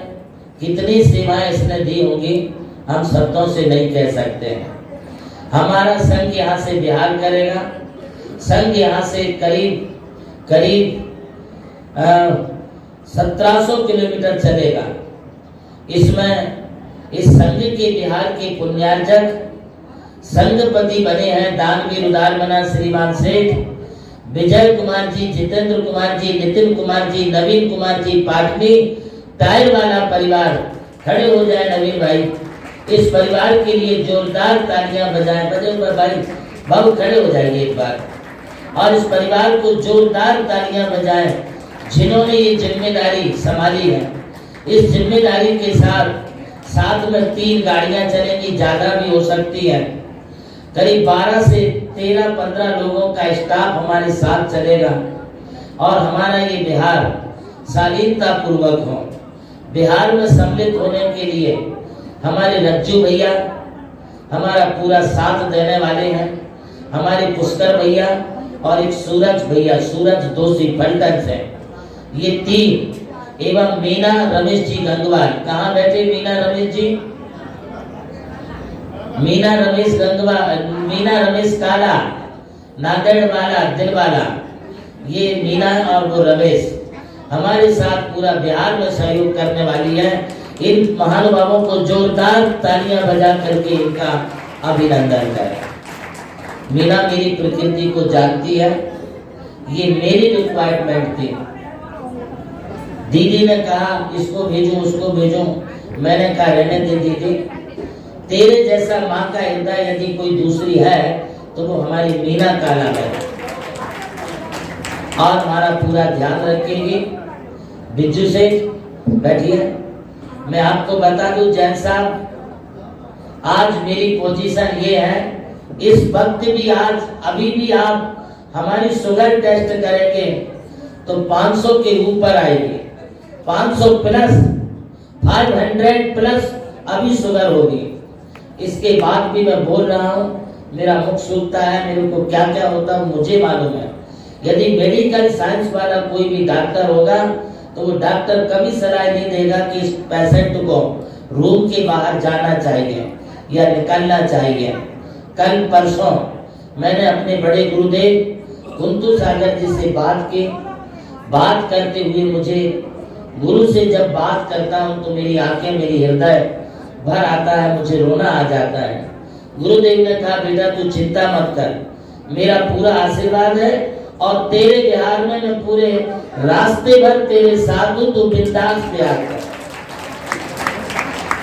S1: कितनी सेवाएं इसने दी होंगी, हम शब्दों से नहीं कह सकते हैं। हमारा संघ यहाँ से बिहार करेगा। संघ यहाँ से करीब 1700 किलोमीटर चलेगा। इसमें इस संघ के बिहार के पुण्यार्जक संघपति बने हैं दानवीर उदारमना श्रीमान सेठ विजय कुमार जी, जितेंद्र कुमार जी, नितिन कुमार जी, नवीन कुमार जी पाटनी, टायर वाला परिवार। खड़े हो जाए नवीन भाई। इस परिवार के लिए जोरदार तालियां बजाएं। बजे भाई बाबू खड़े हो जाइए एक बार। और इस परिवार को जोरदार तालियां बजाएं जिन्होंने ये जिम्मेदारी संभाली है। इस जिम्मेदारी के साथ में 3 गाड़ियां चलेंगी, ज्यादा भी हो सकती है। करीब 12 से 13-15 लोगों का स्टाफ हमारे साथ चलेगा। और हमारा ये बिहार शालीनता पूर्वक हो। बिहार में सम्मिलित होने के लिए हमारे रज्जू भैया हमारा पूरा साथ देने वाले हैं। हमारे पुष्कर भैया और एक सूरज भैया, सूरज दोषी फल्टन से, ये 3 एवं मीना रमेश जी गंगवाल। कहाँ बैठे मीना रमेश जी? मीना रमेश काला, नागड़ वाला, दिल वाला। ये मीना और वो रमेश हमारे साथ पूरा बिहार में सहयोग करने वाली है। इन महानुभावों को जोरदार तालियां बजा करके इनका अभिनंदन करें। मीना मेरी प्रकृति को जानती है। ये मेरी रिक्वायरमेंट थी। दीदी ने कहा इसको भेजो उसको भेजो, मैंने कहा रहने दे दीदी, तेरे जैसा माँ का हृदय यदि कोई दूसरी है तो वो हमारी मीना काला है। और हमारा पूरा ध्यान रखेंगे। बिज्जू से बैठिए। मैं आपको बता दूं जैन साहब, आज मेरी पोजीशन ये है, इस वक्त भी आज अभी भी आप हमारी शुगर टेस्ट करेंगे तो 500 के ऊपर आएगी। 500 प्लस 500 प्लस अभी शुगर होगी। इसके बाद भी मैं बोल रहा हूँ, मेरा मुख सूखता है, मेरे को क्या क्या होता है मुझे मालूम है। यदि मेडिकल साइंस वाला कोई भी डॉक्टर होगा तो वो डॉक्टर कभी सलाह नहीं देगा कि इस पेशेंट को रूम के बाहर जाना चाहिए या निकलना चाहिए। कल परसों मैंने अपने बड़े गुरुदेव कुंतु सागर जी से बात करते हुए मुझे गुरु से जब बात करता हूँ तो मेरी आंखें, मेरी हृदय भर आता है, मुझे रोना आ जाता है। गुरुदेव ने कहा, बेटा तू चिंता मत कर, मेरा पूरा आशीर्वाद है और तेरे बिहार में मैं पूरे रास्ते भर तेरे साथ हूँ, तू बिंदास बिहार कर।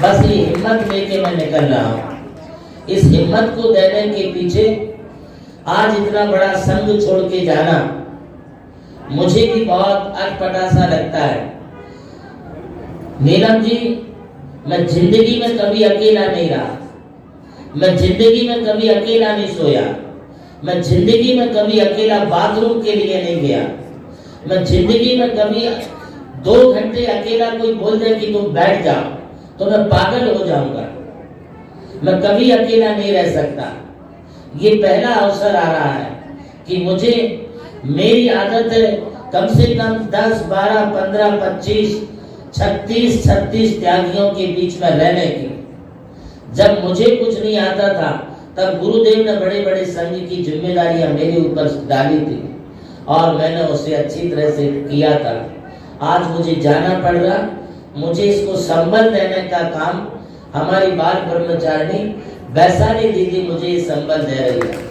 S1: बस ये हिम्मत लेके मैं निकल रहा हूँ। इस हिम्मत को देने के पीछे आज इतना बड़ा संघ छोड़ के जाना मुझे भी बहुत अटपटा सा लगता है। नीलम जी, मैं जिंदगी में कभी अकेला नहीं रहा, मैं जिंदगी में कभी अकेला नहीं सोया, मैं जिंदगी में कभी अकेला बाथरूम के लिए नहीं गया, मैं जिंदगी में कभी 2 घंटे अकेला कोई बोल दे कि तुम बैठ जाओ तो मैं पागल हो जाऊंगा। मैं कभी अकेला नहीं रह सकता। ये पहला अवसर आ रहा है कि मुझे, मेरी आदत है कम से कम 10, 12, 15, 25, 36 त्यागियों के बीच में रहने की। जब मुझे कुछ नहीं आता था तब गुरुदेव ने बड़े बड़े संघ की जिम्मेदारियां मेरे ऊपर डाली थी और मैंने उसे अच्छी तरह से किया था। आज मुझे जाना पड़ रहा, मुझे इसको संबल देने का काम हमारी बाल ब्रह्मचारिणी वैशाली दीदी मुझे ये संबल दे रही है।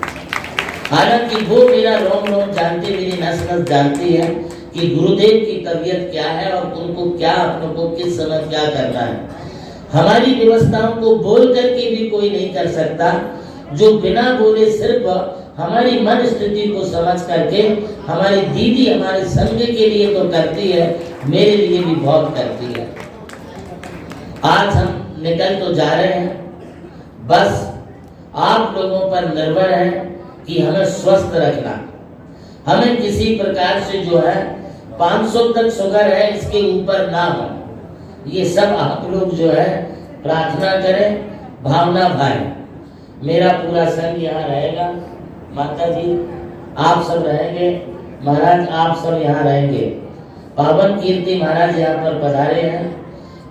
S1: हालांकि वो मेरा रोम रोम जानती, मेरी नस नस जानती है कि गुरुदेव की तबीयत क्या है और उनको क्या, अपनों को किस समय क्या करना है। हमारी व्यवस्थाओं को बोल करके भी कोई नहीं कर सकता, जो बिना बोले सिर्फ हमारी मन स्थिति को समझ करके हमारी दीदी हमारे संघ के लिए तो करती है, मेरे लिए भी बहुत करती है। आज हम निकल तो जा रहे हैं, बस आप लोगों पर निर्भर है कि हमें स्वस्थ रखना। हमें किसी प्रकार से जो है 500 तक शुगर है इसके ऊपर ना हो, ये सब आप लोग जो है प्रार्थना करें, भावना भाई। मेरा पूरा संघ यहाँ रहेगा, माता जी आप सब रहेंगे, महाराज आप सब यहाँ रहेंगे। पावन कीर्ति महाराज यहाँ पर पधारे हैं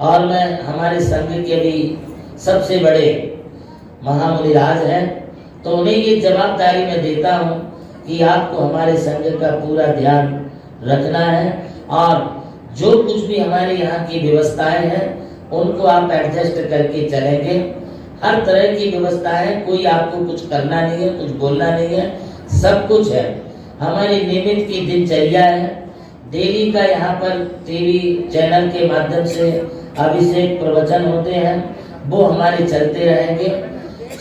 S1: और मैं हमारे संघ के भी सबसे बड़े महामुनिराज हैं, तो उन्हें ये जवाबदारी मैं देता हूँ कि आपको हमारे संघ का पूरा ध्यान रखना है और जो कुछ भी हमारे यहाँ की व्यवस्थाएं हैं उनको आप एडजस्ट करके चलेंगे। हर तरह की व्यवस्थाएं, कोई आपको कुछ करना नहीं है, कुछ बोलना नहीं है, सब कुछ है। हमारी नियमित की दिनचर्या है, डेली का यहाँ पर टीवी चैनल के माध्यम से अभिषेक प्रवचन होते हैं, वो हमारे चलते रहेंगे।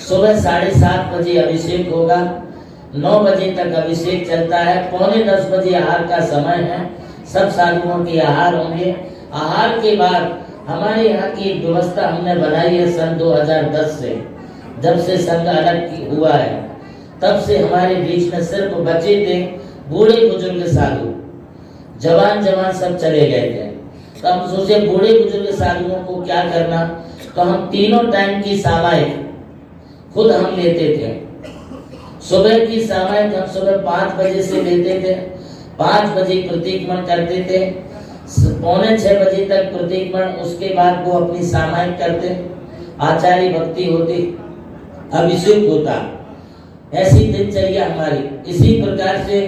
S1: सुबह 7:30 बजे अभिषेक होगा, 9 बजे तक अभिषेक चलता है, 9:45 बजे आहार का समय है, सब साधुओं के आहार होंगे। आहार के बाद हमारे यहाँ की एक व्यवस्था हमने बनाई है सन 2010 से, जब से संघ अलग हुआ है तब से हमारे बीच में सिर्फ बचे थे बूढ़े बुजुर्ग साधु, जवान सब चले गए थे। तो हम सोचे बूढ़े बुजुर्ग साधुओं को क्या करना, तो हम तीनों टाइम की सामायिक खुद हम लेते थे। सुबह की सामायिक हम सुबह 5 बजे से लेते थे, 5 बजे प्रतीकमण करते थे, 5:45 बजे तक प्रतीकमण, उसके बाद वो अपनी सामायिक करते, आचार्य भक्ति होती, अभिषेक होता। ऐसी दिनचर्या हमारी। इसी प्रकार से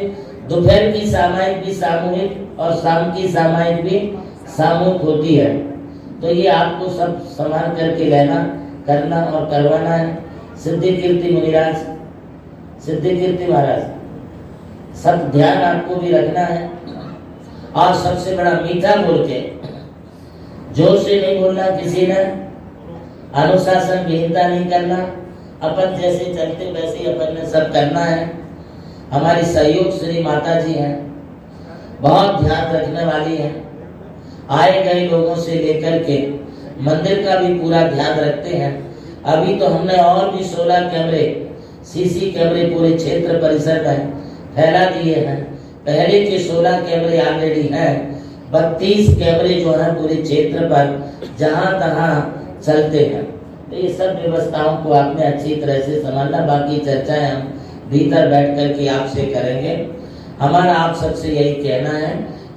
S1: दोपहर की सामायिक भी सामूहिक और शाम की सामायिक भी सामूहिक होती है। तो ये आपको सब संभाल करके लेना, करना और करवाना है। सिद्धि कीर्ति मुनिराज, सिद्धि कीर्ति महाराज, सब ध्यान आपको भी रखना है। और सबसे बड़ा मीठा बोल के, जोर से नहीं बोलना किसी ने, अनुशासन विहीनता नहीं करना, अपन जैसे चलते वैसे ही अपन ने सब करना है। हमारी सहयोग श्री माता जी हैं, बहुत ध्यान रखने वाली हैं, आए गए लोगों से लेकर के मंदिर का भी पूरा ध्यान रखते हैं। अभी तो हमने और भी 16 कैमरे, सीसी कैमरे पूरे क्षेत्र परिसर में फैला दिए हैं। पहले के 16 कैमरे ऑलरेडी हैं, 32 कैमरे जो हैं पूरे क्षेत्र पर जहां तहां चलते हैं। तो ये सब व्यवस्थाओं को आपने अच्छी तरह से संभालना। बाकी चर्चाएं हम भीतर बैठ कर के आपसे करेंगे। हमारा आप सबसे यही कहना है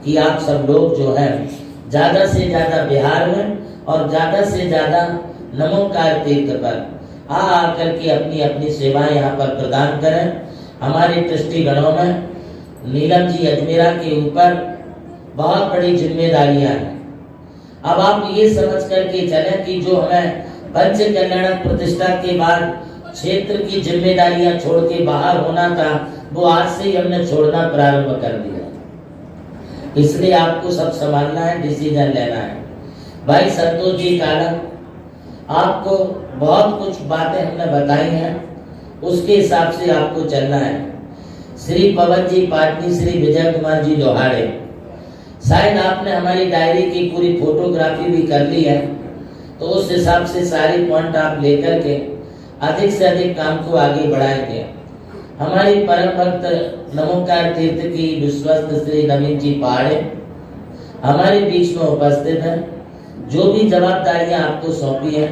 S1: कि आप सब लोग जो है ज़्यादा से ज़्यादा बिहार में और ज़्यादा से ज़्यादा नमोकार तीर्थ पर आकर के अपनी अपनी सेवाएं यहाँ पर प्रदान करें। हमारे ट्रस्टी गणों में नीलम जी अजमेरा के ऊपर बहुत बड़ी जिम्मेदारियां हैं। अब आप ये समझ करके चलें कि जो हमें पंच कल्याणक प्रतिष्ठा के बाद क्षेत्र की जिम्मेदारियां छोड़ के बाहर होना था, वो आज से ही हमने छोड़ना प्रारंभ कर दिया। इसलिए आपको सब संभालना है, डिसीजन लेना है। भाई संतोष जी काला, आपको बहुत कुछ बातें हमने बताई हैं, उसके हिसाब से आपको चलना है। श्री पवन जी पाटनी, श्री विजय कुमार जी लोहाड़े, शायद आपने हमारी डायरी की पूरी फोटोग्राफी भी कर ली है, तो उस हिसाब से सारे पॉइंट आप लेकर के अधिक से अधिक काम को आगे बढ़ाएंगे। हमारी परम भक्त नमोकार तीर्थ की विश्वस्त श्री नवीन जी पहाड़े हमारे बीच में उपस्थित हैं। जो भी जवाबदारियां आपको सौंपी है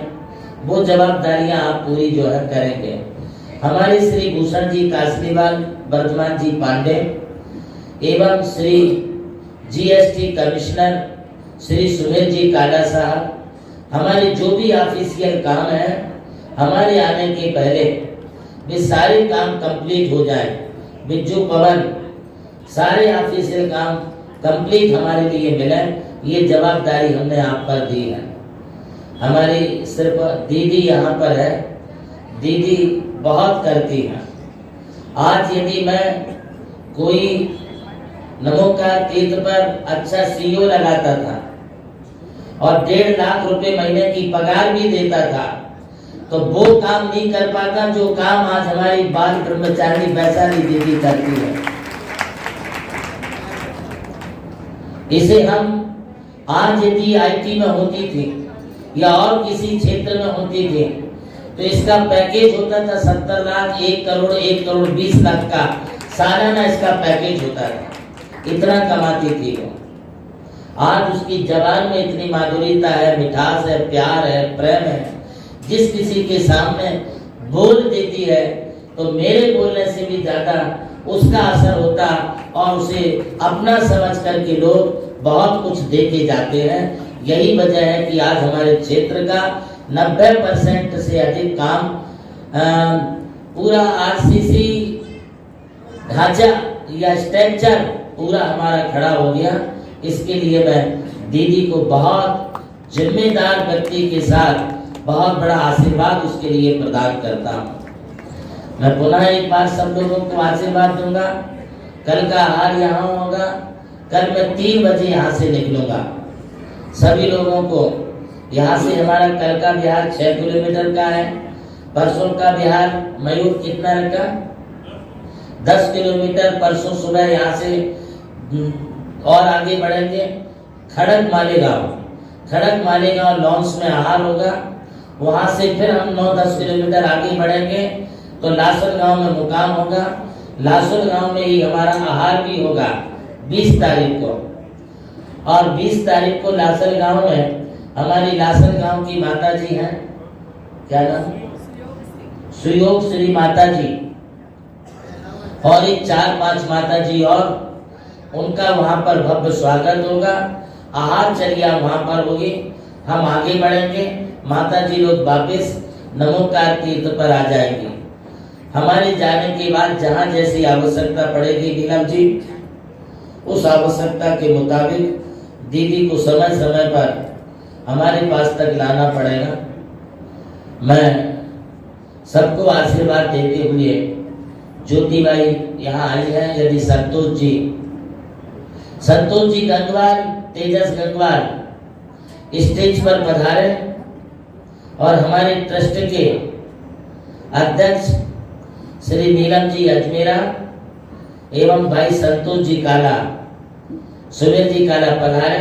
S1: वो जवाबदारियां आप पूरी जो है करेंगे। हमारे श्री भूषण जी कासलीवाल, वर्धमान जी पांडे एवं श्री जीएसटी कमिश्नर श्री सुमेर जी काला साहब, हमारे जो भी ऑफिशियल काम है हमारे आने के पहले वे सारे काम कंप्लीट हो जाए। बिज्जू पवन, सारे ऑफिशियल काम कंप्लीट हमारे लिए मिले, ये जवाबदारी हमने आप पर दी है। हमारी सिर्फ दीदी यहाँ पर है, दीदी बहुत करती है। आज यदि मैं कोई नमोकार तीर्थ पर अच्छा सीईओ लगाता था और 1.5 लाख रुपए महीने की पगार भी देता था, तो वो काम नहीं कर पाता जो काम आज हमारी बाल ब्रह्मचारिणी वैशाली दीदी करती है। इसे हम आज यदि आईटी में होती थी या और किसी क्षेत्र में होती थी तो इसका पैकेज होता था 70 लाख, 1 करोड़, 1 करोड़ 20 लाख का सालाना इसका पैकेज होता था। इतना कमाती थी वो। आज उसकी जबान में इतनी माधुर्यता है, मिठास है, प्यार है, प्रेम है, जिस किसी के सामने बोल देती है तो मेरे बोलने से भी ज्यादा उसका असर होता और उसे अपना समझ करके लोग बहुत कुछ देके जाते हैं। यही वजह है कि आज हमारे क्षेत्र का 90% से अधिक काम पूरा आरसीसी ढांचा या स्ट्रक्चर पूरा हमारा खड़ा हो गया। इसके लिए मैं दीदी को बहुत जिम्मेदार व्यक्ति के साथ बहुत बड़ा आशीर्वाद उसके लिए प्रदान करता हूँ। मैं पुनः एक बार सब लोगों को आशीर्वाद दूंगा। कल का हार यहाँ होगा, कल मैं 3 बजे यहाँ से निकलूंगा। सभी लोगों को यहाँ से हमारा कल का बिहार 6 किलोमीटर का है, परसों का बिहार मयूर कितना रखा 10 किलोमीटर, परसों सुबह यहाँ से और आगे बढ़ेंगे खड़क मालेगांव लॉन्च में आहार होगा। वहां से फिर हम 9-10 किलोमीटर आगे बढ़ेंगे तो लासन गांव में मुकाम होगा। लासन गांव में ही हमारा आहार भी होगा 20 तारीख को। और 20 तारीख को लासन गांव में हमारी लासन गांव की माता जी हैं, क्या नाम, सुयोग श्री माता जी, और एक 4-5 माता जी और उनका वहां पर भव्य स्वागत होगा। आहार चर्या वहां पर होगी। हम आगे बढ़ेंगे, माता जी लोग वापिस नमोकार तीर्थ पर आ जाएंगे। हमारे जाने के बाद जहाँ जैसी आवश्यकता पड़ेगी नीलम जी, उस आवश्यकता के मुताबिक दीदी को समय समय पर हमारे पास तक लाना पड़ेगा। मैं सबको आशीर्वाद देते हुए ज्योति भाई यहाँ आई है, यदि संतोष जी गंगवार, तेजस गंगवार स्टेज पर पधारे और हमारे ट्रस्ट के अध्यक्ष श्री नीलम जी अजमेरा एवं भाई संतोष जी काला, सुमेर जी काला पधारे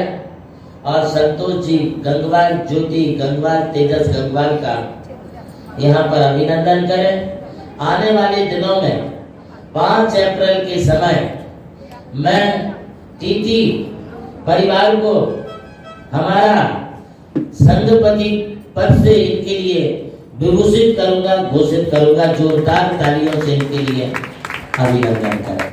S1: और संतोष जी गंगवार, ज्योति गंगवार, तेजस गंगवार का यहाँ पर अभिनंदन करें। आने वाले दिनों में 5 अप्रैल के समय मैं टीटी परिवार को हमारा संघपति पद से इनके लिए विभूषित करूंगा, घोषित करूंगा। जोरदार तालियों से इनके लिए अभिनंदन करें।